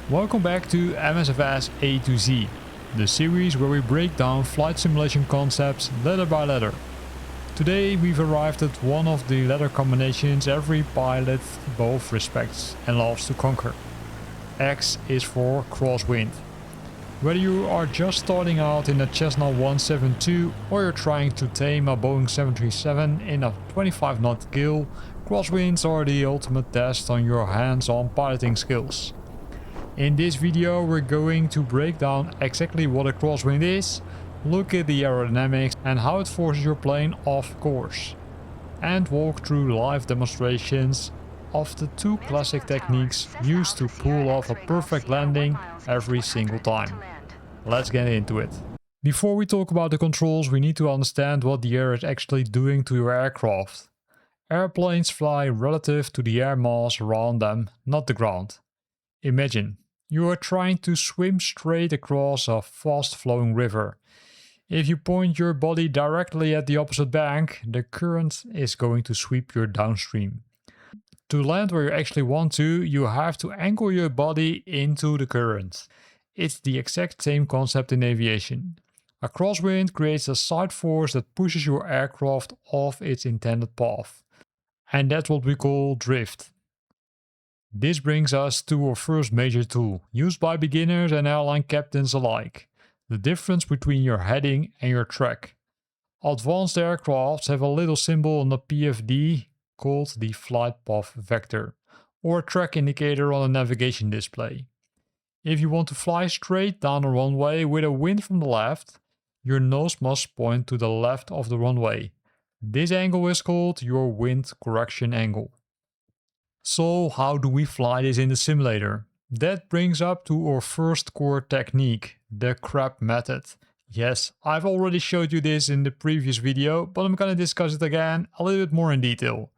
Welcome back to MSFS A-Z, the series where we break down flight simulation concepts letter by letter. Today we've arrived at one of the letter combinations every pilot both respects and loves to conquer. X is for Crosswind. Whether you are just starting out in a Cessna 172 or you're trying to tame a Boeing 737 in a 25 knot gale, crosswinds are the ultimate test on your hands-on piloting skills. In this video we're going to break down exactly what a crosswind is, look at the aerodynamics and how it forces your plane off course, and walk through live demonstrations of the two classic techniques used to pull off a perfect landing every single time. Let's get into it. Before we talk about the controls, we need to understand what the air is actually doing to your aircraft. Airplanes fly relative to the air mass around them, not the ground. Imagine, you are trying to swim straight across a fast-flowing river. If you point your body directly at the opposite bank, the current is going to sweep you downstream. To land where you actually want to, you have to angle your body into the current. It's the exact same concept in aviation. A crosswind creates a side force that pushes your aircraft off its intended path. And that's what we call drift. This brings us to our first major tool, used by beginners and airline captains alike: the difference between your heading and your track. Advanced aircrafts have a little symbol on the PFD called the flight path vector, or a track indicator on a navigation display. If you want to fly straight down a runway with a wind from the left, your nose must point to the left of the runway. This angle is called your wind correction angle. So how do we fly this in the simulator? That brings up to our first core technique, the crab method. Yes, I've already showed you this in the previous video, but I'm gonna discuss it again a little bit more in detail.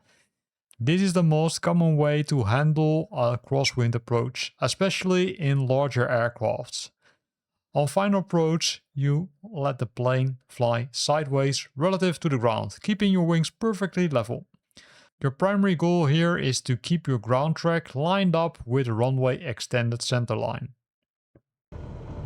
This is the most common way to handle a crosswind approach, especially in larger aircrafts. On final approach, you let the plane fly sideways relative to the ground, keeping your wings perfectly level. Your primary goal here is to keep your ground track lined up with the runway extended centerline.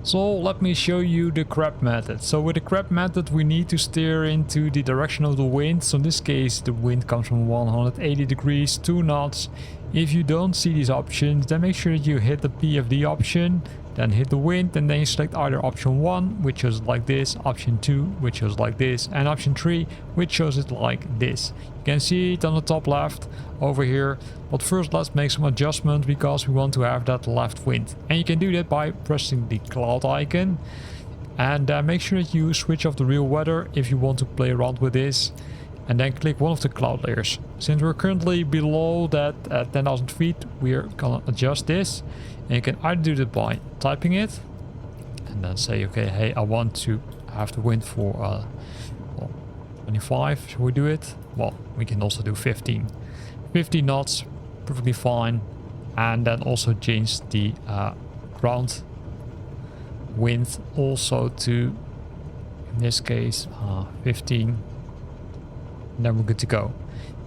So let me show you the crab method. So with the crab method we need to steer into the direction of the wind. So in this case the wind comes from 180 degrees, 2 knots. If you don't see these options, then make sure that you hit the PFD option, then hit the wind, and then you select either option 1, which shows it like this, option 2, which shows like this, and option 3, which shows it like this. You can see it on the top left over here, but first let's make some adjustments because we want to have that left wind. And you can do that by pressing the cloud icon, and make sure that you switch off the real weather if you want to play around with this, and then click one of the cloud layers. Since we're currently below that at 10,000 feet, we're gonna adjust this. And you can either do that by typing it and then say, okay, hey, I want to have the wind for well, 25. Should we do it? Well, we can also do 15. 50 knots, perfectly fine. And then also change the ground wind also to, in this case, 15. And then we're good to go.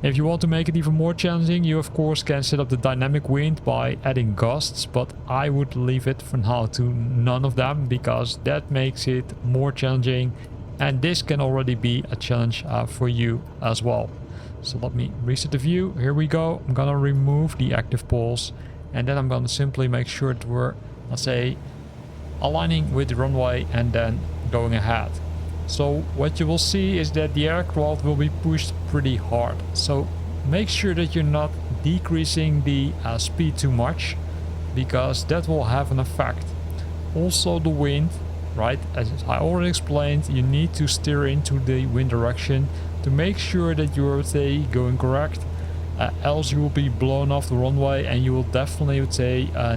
If you want to make it even more challenging, you of course can set up the dynamic wind by adding gusts, but I would leave it for now to none of them because that makes it more challenging, and this can already be a challenge for you as well. So let me reset the view. Here we go. I'm gonna remove the active poles, and then I'm gonna simply make sure that we're, let's say, aligning with the runway and then going ahead. So what you will see is that the aircraft will be pushed pretty hard. So make sure that you're not decreasing the speed too much, because that will have an effect. Also the wind, right, as I already explained, you need to steer into the wind direction to make sure that you're, say, going correct. Else you will be blown off the runway and you will definitely,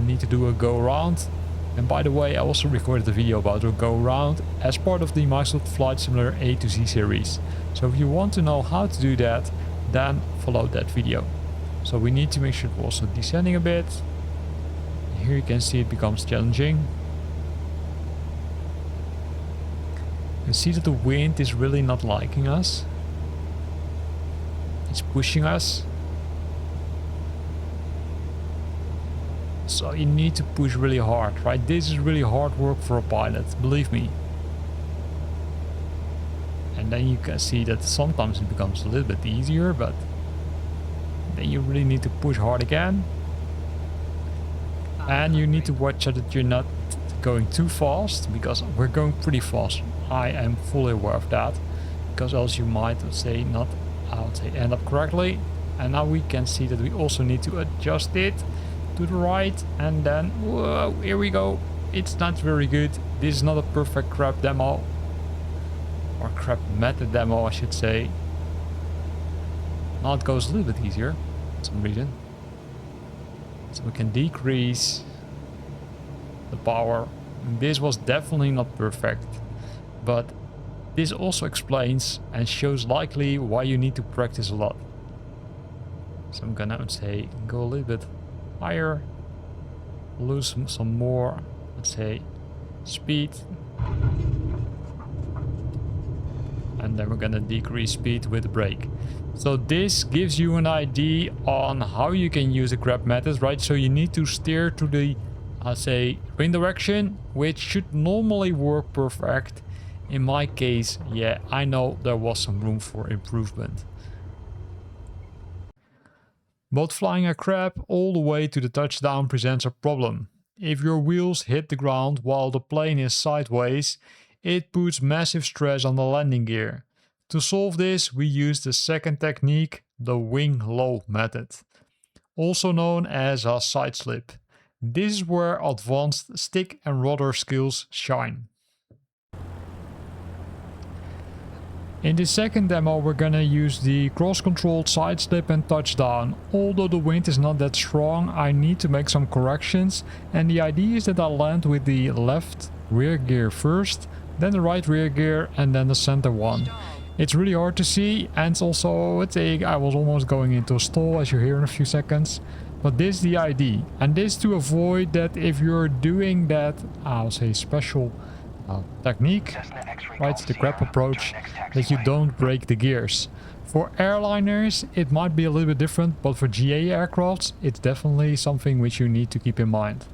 need to do a go around. And by the way, I also recorded a video about a go round as part of the Microsoft Flight Simulator A-Z series. So if you want to know how to do that, then follow that video. So we need to make sure we're also descending a bit. Here you can see it becomes challenging. You see that the wind is really not liking us. It's pushing us. So you need to push really hard, right? This is really hard work for a pilot, believe me. And then you can see that sometimes it becomes a little bit easier, but then you really need to push hard again. And you need to watch out that you're not going too fast, because we're going pretty fast. I am fully aware of that, because else you might, let's say, not, I would say, end up correctly. And now we can see that we also need to adjust it to the right, and then, whoa, here we go. It's not very good. This is not a perfect crab demo, or crab method demo, I should say. Now it goes a little bit easier for some reason. So we can decrease the power. This was definitely not perfect, but this also explains and shows likely why you need to practice a lot. So I'm gonna say go a little bit higher, lose some more, let's say, speed, and then we're gonna decrease speed with the brake. So this gives you an idea on how you can use the crab method, right? So you need to steer to the, I'll say, wind direction, which should normally work perfect. In my case, yeah, I know there was some room for improvement. But flying a crab all the way to the touchdown presents a problem. If your wheels hit the ground while the plane is sideways, it puts massive stress on the landing gear. To solve this, we use the second technique, the wing low method, also known as a side slip. This is where advanced stick and rudder skills shine. In this second demo, we're gonna use the cross-controlled side slip and touchdown. Although the wind is not that strong, I need to make some corrections, and the idea is that I land with the left rear gear first, then the right rear gear, and then the center one. It's really hard to see, and also I was almost going into a stall, as you hear in a few seconds. But this is the idea, and this to avoid that if you're doing that, I'll say, special technique, right, the crab approach, that you don't break the gears. For airliners it might be a little bit different, but for GA aircrafts it's definitely something which you need to keep in mind.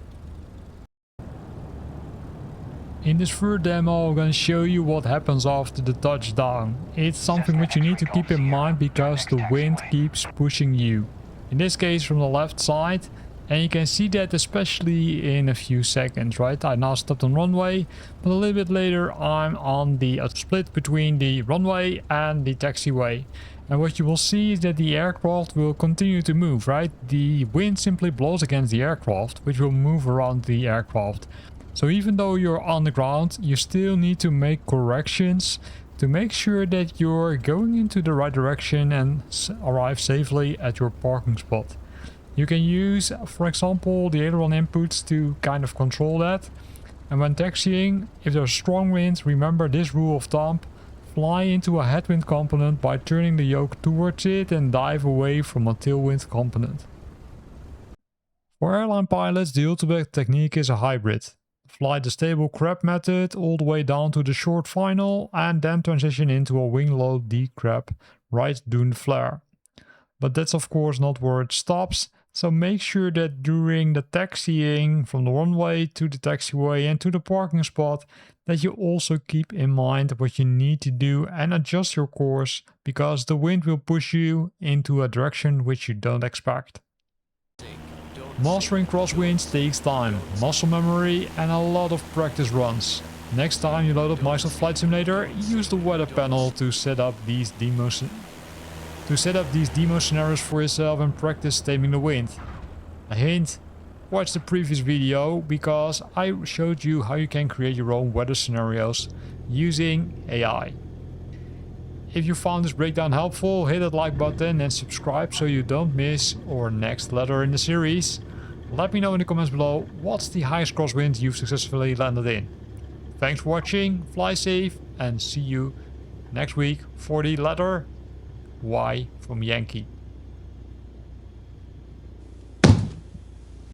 In this third demo I'm going to show you what happens after the touchdown. It's something which you need to keep in mind because the wind keeps pushing you. In this case from the left side, and you can see that especially in a few seconds, right? I now stopped on runway, but a little bit later I'm on the split between the runway and the taxiway. And what you will see is that the aircraft will continue to move, right? The wind simply blows against the aircraft, which will move around the aircraft. So even though you're on the ground, you still need to make corrections to make sure that you're going into the right direction and arrive safely at your parking spot. You can use, for example, the aileron inputs to kind of control that. And when taxiing, if there's strong winds, remember this rule of thumb: fly into a headwind component by turning the yoke towards it and dive away from a tailwind component. For airline pilots, the ultimate technique is a hybrid. Fly the stable crab method all the way down to the short final and then transition into a wing low decrab right during the flare. But that's of course not where it stops, so make sure that during the taxiing from the runway to the taxiway and to the parking spot that you also keep in mind what you need to do and adjust your course, because the wind will push you into a direction which you don't expect. Mastering crosswinds takes time, muscle memory and a lot of practice runs. Next time you load up Microsoft Flight Simulator, use the weather panel to set up these demo scenarios for yourself and practice taming the wind. A hint: watch the previous video because I showed you how you can create your own weather scenarios using AI. If you found this breakdown helpful, hit that like button and subscribe so you don't miss our next letter in the series. Let me know in the comments below what's the highest crosswind you've successfully landed in. Thanks for watching, fly safe, and see you next week for the letter Y from Yankee.